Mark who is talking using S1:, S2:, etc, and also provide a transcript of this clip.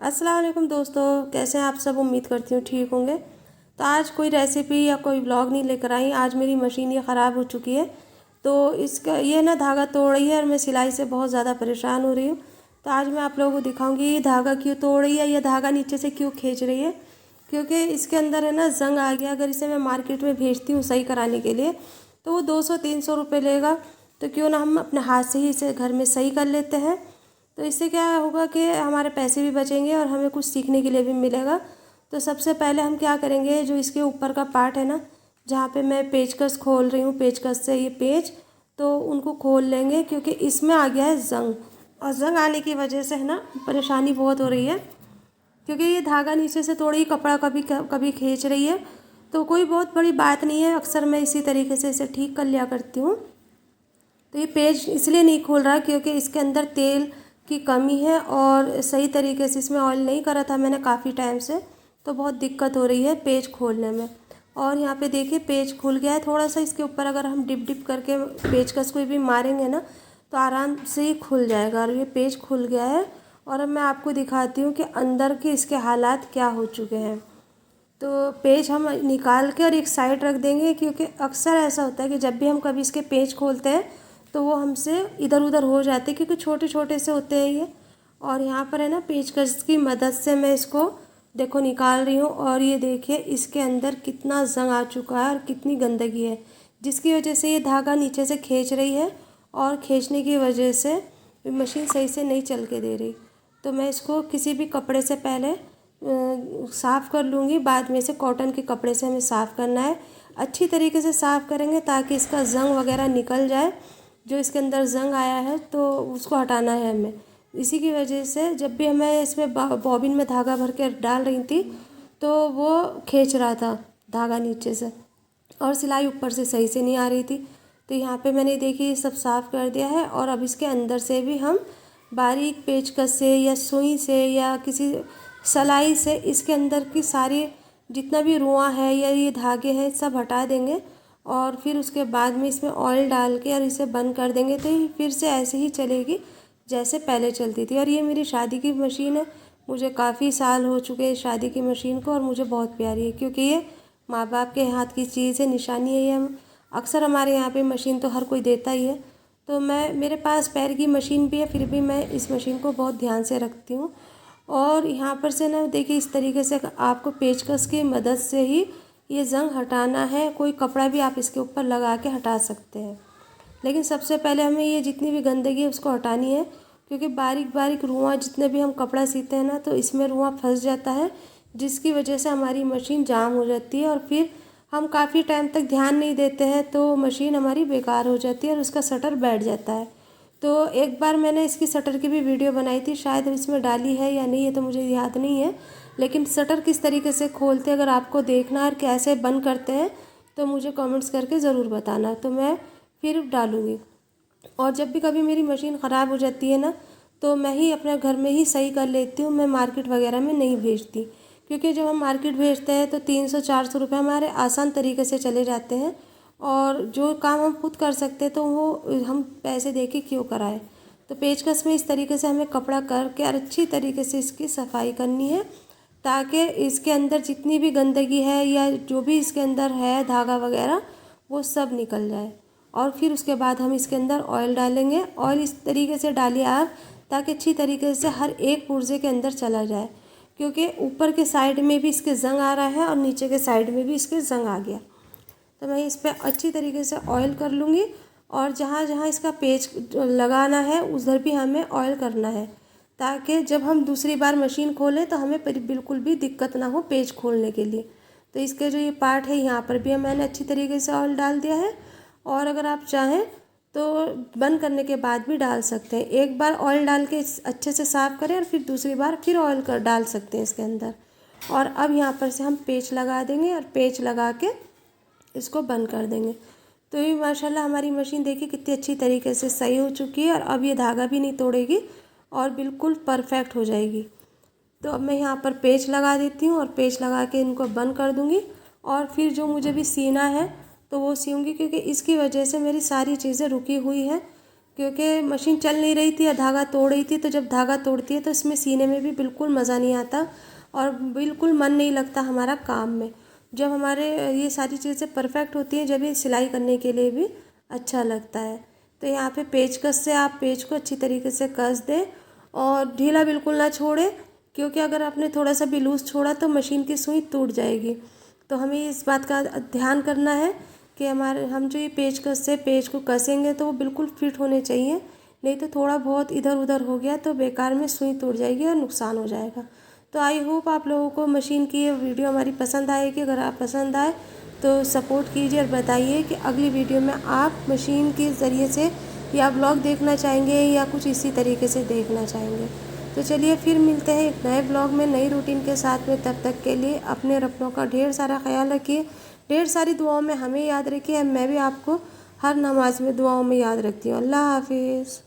S1: अस्सलाम वालेकुम दोस्तों, कैसे हैं आप सब। उम्मीद करती हूँ ठीक होंगे। तो आज कोई रेसिपी या कोई व्लॉग नहीं लेकर आई। आज मेरी मशीन ये ख़राब हो चुकी है, तो इसका ये ना धागा तोड़ रही है और मैं सिलाई से बहुत ज़्यादा परेशान हो रही हूँ। तो आज मैं आप लोगों को दिखाऊंगी ये धागा क्यों तोड़ रही है, ये धागा नीचे से क्यों खींच रही है। क्योंकि इसके अंदर है ना जंग आ गया। अगर इसे मैं मार्केट में भेजती हूँ सही कराने के लिए तो वो 200-300 रुपये लेगा। तो क्यों ना हम अपने हाथ से ही इसे घर में सही कर लेते हैं। तो इससे क्या होगा कि हमारे पैसे भी बचेंगे और हमें कुछ सीखने के लिए भी मिलेगा। तो सबसे पहले हम क्या करेंगे, जो इसके ऊपर का पार्ट है ना, जहाँ पे मैं पेचकस खोल रही हूँ, पेचकस से ये पेच, तो उनको खोल लेंगे क्योंकि इसमें आ गया है जंग। और जंग आने की वजह से है ना परेशानी बहुत हो रही है, क्योंकि ये धागा नीचे से थोड़ी कपड़ा कभी कभी खींच रही है। तो कोई बहुत बड़ी बात नहीं है, अक्सर मैं इसी तरीके से इसे ठीक कर लिया करती हूँ। तो ये पेज इसलिए नहीं खोल रहा क्योंकि इसके अंदर तेल की कमी है और सही तरीके से इसमें ऑयल नहीं करा था मैंने काफ़ी टाइम से, तो बहुत दिक्कत हो रही है पेज खोलने में। और यहाँ पे देखिए पेज खुल गया है। थोड़ा सा इसके ऊपर अगर हम डिप डिप करके पेचकस कोई भी मारेंगे ना तो आराम से ही खुल जाएगा। और ये पेज खुल गया है और अब मैं आपको दिखाती हूँ कि अंदर के इसके हालात क्या हो चुके हैं। तो पेज हम निकाल के और एक साइड रख देंगे, क्योंकि अक्सर ऐसा होता है कि जब भी हम कभी इसके पेज खोलते हैं तो वो हमसे इधर उधर हो जाते हैं, क्योंकि छोटे छोटे से होते हैं ये। और यहाँ पर है ना पेचकस की मदद से मैं इसको देखो निकाल रही हूँ। और ये देखिए इसके अंदर कितना जंग आ चुका है और कितनी गंदगी है, जिसकी वजह से ये धागा नीचे से खींच रही है और खींचने की वजह से मशीन सही से नहीं चल के दे रही। तो मैं इसको किसी भी कपड़े से पहले साफ़ कर लूँगी। बाद में से कॉटन के कपड़े से हमें साफ़ करना है। अच्छी तरीके से साफ़ करेंगे ताकि इसका जंग वगैरह निकल जाए। जो इसके अंदर जंग आया है तो उसको हटाना है हमें। इसी की वजह से जब भी हमें इसमें बॉबिन में धागा भर के डाल रही थी तो वो खींच रहा था धागा नीचे से, और सिलाई ऊपर से सही से नहीं आ रही थी। तो यहाँ पे मैंने देखिए सब साफ़ कर दिया है। और अब इसके अंदर से भी हम बारीक पेचकस से या सुई से या किसी सलाई से इसके अंदर की सारी जितना भी रुआं है या ये धागे हैं सब हटा देंगे। और फिर उसके बाद में इसमें ऑयल डाल के और इसे बंद कर देंगे, तो ये फिर से ऐसे ही चलेगी जैसे पहले चलती थी। और ये मेरी शादी की मशीन है, मुझे काफ़ी साल हो चुके हैं शादी की मशीन को, और मुझे बहुत प्यारी है क्योंकि ये माँ बाप के हाथ की चीज़ है, निशानी है ये। हम अक्सर हमारे यहाँ पे मशीन तो हर कोई देता ही है। तो मेरे पास पैर की मशीन भी है, फिर भी मैं इस मशीन को बहुत ध्यान से रखती हूँ। और यहाँ पर से ना देखिए इस तरीके से आपको पेचकस की मदद से ही ये जंग हटाना है। कोई कपड़ा भी आप इसके ऊपर लगा के हटा सकते हैं, लेकिन सबसे पहले हमें ये जितनी भी गंदगी है उसको हटानी है। क्योंकि बारीक बारीक रुआं जितने भी हम कपड़ा सीते हैं ना तो इसमें रुआं फंस जाता है, जिसकी वजह से हमारी मशीन जाम हो जाती है। और फिर हम काफ़ी टाइम तक ध्यान नहीं देते हैं तो मशीन हमारी बेकार हो जाती है और उसका शटर बैठ जाता है। तो एक बार मैंने इसकी शटर की भी वीडियो बनाई थी, शायद इसमें डाली है या नहीं है तो मुझे याद नहीं है। लेकिन शटर किस तरीके से खोलते हैं अगर आपको देखना है और कैसे बंद करते हैं तो मुझे कमेंट्स करके ज़रूर बताना, तो मैं फिर डालूँगी। और जब भी कभी मेरी मशीन ख़राब हो जाती है ना तो मैं ही अपने घर में ही सही कर लेती हूँ, मैं मार्केट वगैरह में नहीं भेजती। क्योंकि जब हम मार्केट भेजते हैं तो 300-400 रुपये हमारे आसान तरीके से चले जाते हैं, और जो काम हम खुद कर सकते हैं तो वो हम पैसे दे के क्यों कराएं। तो पेचकस में इस तरीके से हमें कपड़ा करके और अच्छी तरीके से इसकी सफाई करनी है, ताकि इसके अंदर जितनी भी गंदगी है या जो भी इसके अंदर है धागा वगैरह वो सब निकल जाए। और फिर उसके बाद हम इसके अंदर ऑयल डालेंगे। ऑयल इस तरीके से डालिए आप ताकि अच्छी तरीके से हर एक पुर्जे के अंदर चला जाए, क्योंकि ऊपर के साइड में भी इसके जंग आ रहा है और नीचे के साइड में भी इसके जंग आ गया। तो मैं इस पर अच्छी तरीके से ऑयल कर लूँगी, और जहाँ जहाँ इसका पेच लगाना है उधर भी हमें ऑयल करना है, ताकि जब हम दूसरी बार मशीन खोलें तो हमें बिल्कुल भी दिक्कत ना हो पेच खोलने के लिए। तो इसके जो ये पार्ट है यहाँ पर भी मैंने अच्छी तरीके से ऑयल डाल दिया है। और अगर आप चाहें तो बंद करने के बाद भी डाल सकते हैं। एक बार ऑयल डाल के अच्छे से साफ़ करें और फिर दूसरी बार फिर ऑयल कर डाल सकते हैं इसके अंदर। और अब यहाँ पर से हम पेच लगा देंगे और पेच लगा के इसको बंद कर देंगे। तो ये माशाल्लाह हमारी मशीन देखिए कितनी अच्छी तरीके से सही हो चुकी है, और अब ये धागा भी नहीं तोड़ेगी और बिल्कुल परफेक्ट हो जाएगी। तो अब मैं यहाँ पर पेच लगा देती हूँ और पेच लगा के इनको बंद कर दूँगी। और फिर जो मुझे भी सीना है तो वो सीऊँगी, क्योंकि इसकी वजह से मेरी सारी चीज़ें रुकी हुई हैं। क्योंकि मशीन चल नहीं रही थी या धागा तोड़ रही थी। तो जब धागा तोड़ती है तो इसमें सीने में भी बिल्कुल मज़ा नहीं आता और बिल्कुल मन नहीं लगता हमारा काम में। जब हमारे ये सारी चीज़ें परफेक्ट होती हैं जब ये सिलाई करने के लिए भी अच्छा लगता है। तो यहाँ पे पेचकस से आप पेच को अच्छी तरीके से कस दें और ढीला बिल्कुल ना छोड़ें, क्योंकि अगर आपने थोड़ा सा भी लूज़ छोड़ा तो मशीन की सुई टूट जाएगी। तो हमें इस बात का ध्यान करना है कि हम जो ये पेचकस से पेच को कसेंगे तो वो बिल्कुल फिट होने चाहिए, नहीं तो थोड़ा बहुत इधर उधर हो गया तो बेकार में सुई टूट जाएगी और नुकसान हो जाएगा। तो आई होप आप लोगों को मशीन की ये वीडियो हमारी पसंद आएगी। अगर आप पसंद आए तो सपोर्ट कीजिए और बताइए कि अगली वीडियो में आप मशीन के ज़रिए से या ब्लॉग देखना चाहेंगे या कुछ इसी तरीके से देखना चाहेंगे। तो चलिए फिर मिलते हैं एक नए ब्लॉग में नई रूटीन के साथ में। तब तक के लिए अपने और अपनों का ढेर सारा ख्याल रखिए, ढेर सारी दुआओं में हमें याद रखिए। मैं भी आपको हर नमाज में दुआओं में याद रखती हूँ। अल्लाह हाफिज़।